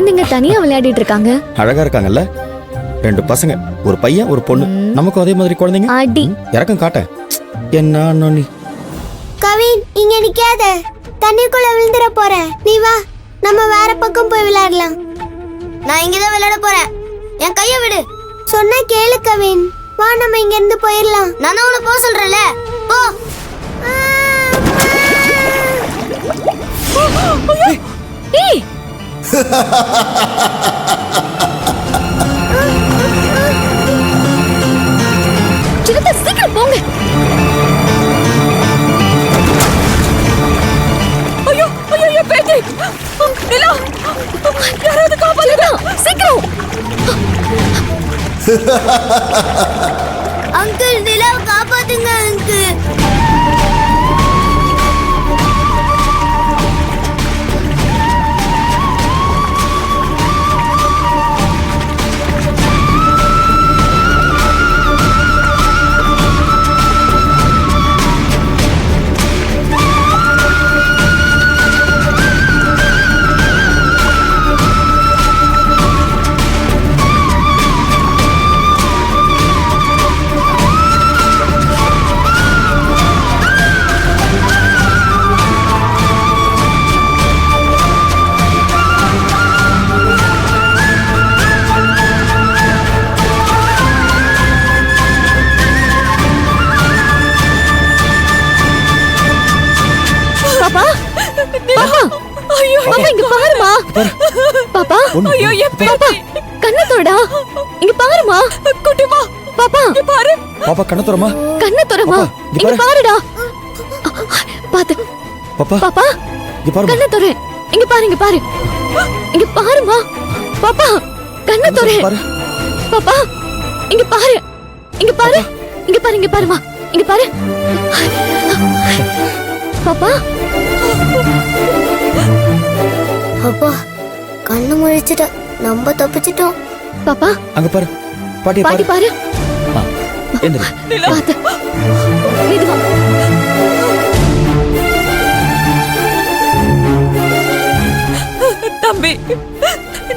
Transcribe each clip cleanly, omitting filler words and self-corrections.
குழந்தைங்க தனியா விளையாடிட்டு இருக்காங்க. அழகா இருக்காங்கல்ல? 2 பசங்க, ஒரு பையன் ஒரு பொண்ணு. நமக்கும் அதே மாதிரி குழந்தைங்க. அடி இறக்கம் காட்டேன். என்ன அண்ணி? கவின், இங்க நிக்காத. தண்ணிக்குள்ள விழுந்துற போற. நீ வா, நம்ம வேற பக்கம் போய் விளையாடலாம். நான் இங்கதான் விளையாட போறேன். என் கைய விடு. சொன்னா கேளு கவின். வா, நம்ம இங்க இருந்து போயிடலாம். நான் உன்னை போக சொல்றேன்ல. போ. ஏய் சின்னதா, சீக்கிரம் போங்க. ஐயோ ஐயோ பேட்டி. நிலா, யாராவது காப்பாத்துங்க சீக்கிரம். அங்கிள், நிலா காப்பாத்துங்க அங்கிள். பாப்பா, ஐயோ என் பேத்தி. கண்ணத்தோடா, இங்க பாருமா. குட்டிமா, பாப்பா இங்க பாரு. பாப்பா கண்ணத்தோரமா. கண்ணத்தோரமா, இங்க பாருடா. பாத்து. பாப்பா, பாப்பா இங்க பாரு. கண்ணத்தோர, இங்க பாரு, இங்க பாரு. இங்க பாருமா. பாப்பா கண்ணத்தோர. பாப்பா இங்க பாரு. இங்க பாரு. இங்க பாரு, இங்க பாருமா. இங்க பாரு. பாப்பா. அப்பா, கண்ணு முழிச்சிட்ட. நம்ம தப்பிச்சிட்டோம். பாப்பா அங்க பாரு. பாட்டி பாட்டி பாரு. பாரு. எந்திரி. பாத்து. மெதுவா. தம்பி,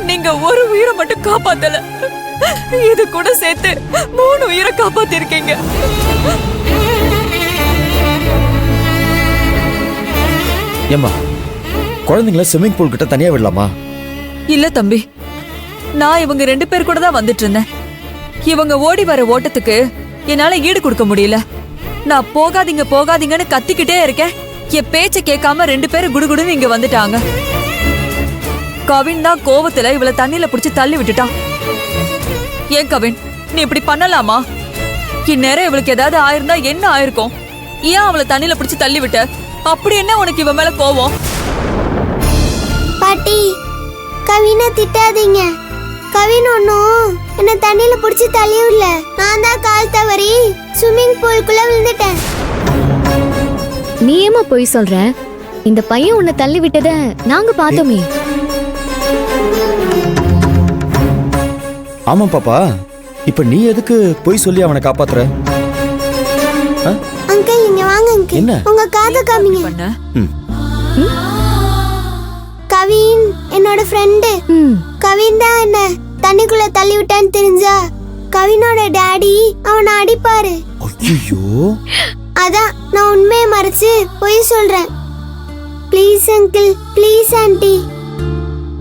நீங்க ஒரு உயிரை மட்டும் காப்பாத்தல, இது கூட சேர்த்து 3 உயிரை காப்பாத்திருக்கீங்க. ஏம்மா, குழந்தைங்கள ஸ்விம்மிங் பூல் கிட்ட தனியா விடலாமா? இல்ல தம்பி, நான் இவங்க 2 பேர் கூட தான் வந்துட்டு இருந்தேன். இவங்க ஓடி வர ஓட்டத்துக்கு என்னால ஈடு கொடுக்க முடியல. நான் போகாதீங்க போகாதீங்கன்னு கத்திக்கிட்டே இருக்கேன். என் பேச்ச கேட்காம 2 பேரும் குடுகுடுன்னு இங்க வந்துட்டாங்க. கவின் தான் கோவத்துல இவளை தண்ணியில புடிச்சு தள்ளி விட்டுட்டான். ஏன் கவின், நீ இப்படி பண்ணலாமா? இந்நேரம் இவளுக்கு ஏதாவது ஆயிருந்தா என்ன ஆயிருக்கும்? ஏன் அவளை தண்ணியில புடிச்சு தள்ளி விட்ட? அப்படி என்ன உனக்கு இவன் மேல கோவம்? பாட்டி, கவினை திட்டாதீங்க. கவின் ஒன்னும் என்ன தண்ணியில புடிச்சு தள்ளியுள்ள. நான் தான் கால் தவறி ஸ்விம்மிங் பூலுக்குள்ள விழுந்துட்டேன். நீ ஏமா போய் சொல்ற? இந்த பையன் உன்னை தள்ளி விட்டத நாங்க பார்த்தோமே. ஆமா பாப்பா, இப்ப நீ எதுக்கு போய் சொல்லி அவனை காப்பாத்துற? அங்கிள், இங்க வாங்க அங்கிள். என்ன? உங்க காதை காமிங்க. பண்ண கவின் என்னோட ஃப்ரெண்டு. கவின் தான் என்ன தண்ணிக்குள்ள தள்ளி விட்டான்னு தெரிஞ்சா கவினோட டாடி அவனை அடிப்பாரு. ஐயோ, அதான் நான் உண்மையை மறைச்சு போய் சொல்றேன். ப்ளீஸ் அங்கிள், ப்ளீஸ் ஆண்டி,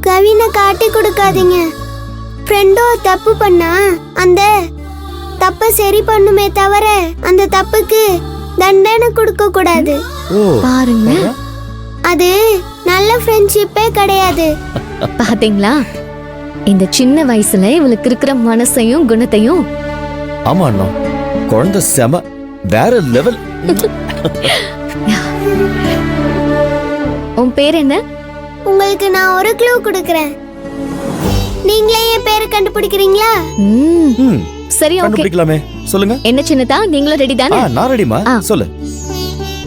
கவினை காட்டி கொடுக்காதீங்க. ஃப்ரெண்டோ தப்பு பண்ணா அந்த தப்ப சரி பண்ணுமே தவிர அந்த தப்புக்கு தண்டனை கொடுக்க கூடாது. பாருங்க, அது நல்ல ஃப்ரெண்ட்ஷிப்பே கிடையாது. பாத்தீங்களா, இந்த சின்ன வயசுல இவளுக்கு இருக்கிற மனசையும் குணத்தையும். ஆமா அண்ணா, குழந்தை செம, வேற லெவல். உன் பேர் என்ன? உங்களுக்கு நான் ஒரு க்ளூ கொடுக்கறேன். நீங்களே என் பேரை கண்டுபிடிக்கிறீங்களா? சரி, ஓகே, கண்டுபிடிக்கலாமே. சொல்லுங்க. என்ன சின்னதா, நீங்களும் ரெடி தானே? நான் ரெடிமா. சொல்லு.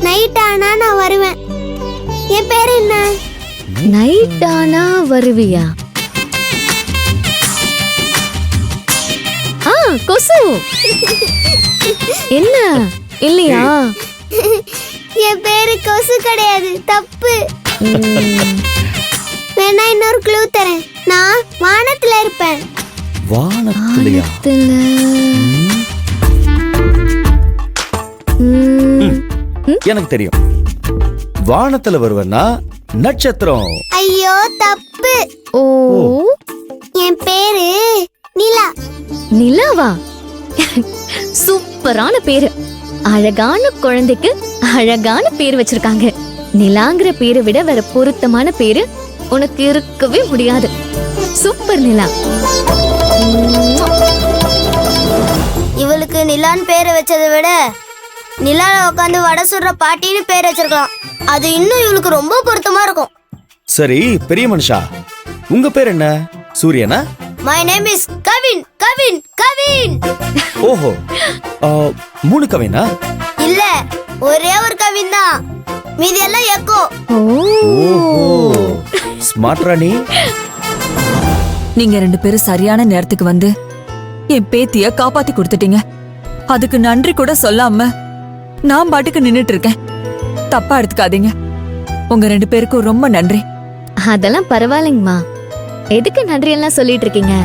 நைட் ஆனா நான் வருவேன். என் பேர் என்ன? நைட் ஆனா வருவியா? கொசு. என்ன இல்லையா? என் பேரு கொசு கிடையாது, தப்பு. வேணா இன்னொரு க்ளூ தரேன். நான் வானத்துல இருப்பேன். வானத்துலயா? எனக்கு தெரியும். வானத்துல வருவனா நட்சத்திரம். ஐயோ தப்பு. ஓ என் பேரு நிலா. நிலாவா? சூப்பரான பேரு. அழகான குழந்தைக்கு அழகான பேர் வச்சிருக்காங்க. நிலாங்கிற பேரை விட வேற பொருத்தமான பேரு உனக்கு இருக்கவே முடியாது. சூப்பர் நிலா. இவளுக்கு நிலான்னு பேரை வச்சதை விட நிலால உட்காந்து வடை சுடுற பாட்டின்னு பேர் வச்சிருக்கலாம். அது இன்னும் இவளுக்கு ரொம்ப பொருத்தமா இருக்கும். சரி பெரிய மனுஷா, உங்க பேர் என்ன? சூரியனா? My name is Kavin. Kavin Kavin. ஓஹோ, 3 கவினா? இல்ல, ஒரே ஒரு கவின் தான். மீதி எல்லாம் எக்கோ. ஓஹோ, ஸ்மார்ட் ராணி. நீங்க 2 பேரும் சரியான நேரத்துக்கு வந்து என் பேத்திய காப்பாத்தி கொடுத்துட்டீங்க. அதுக்கு நன்றி கூட சொல்லாம நான் பாட்டுக்கு நின்னுட்டு இருக்கேன். தப்பா எடுத்துக்காதீங்க. உங்க 2 பேருக்கும் ரொம்ப நன்றி. அதெல்லாம் பரவாயில்லைங்கம்மா. எதுக்கு நன்றி எல்லாம் சொல்லிட்டு இருக்கீங்க?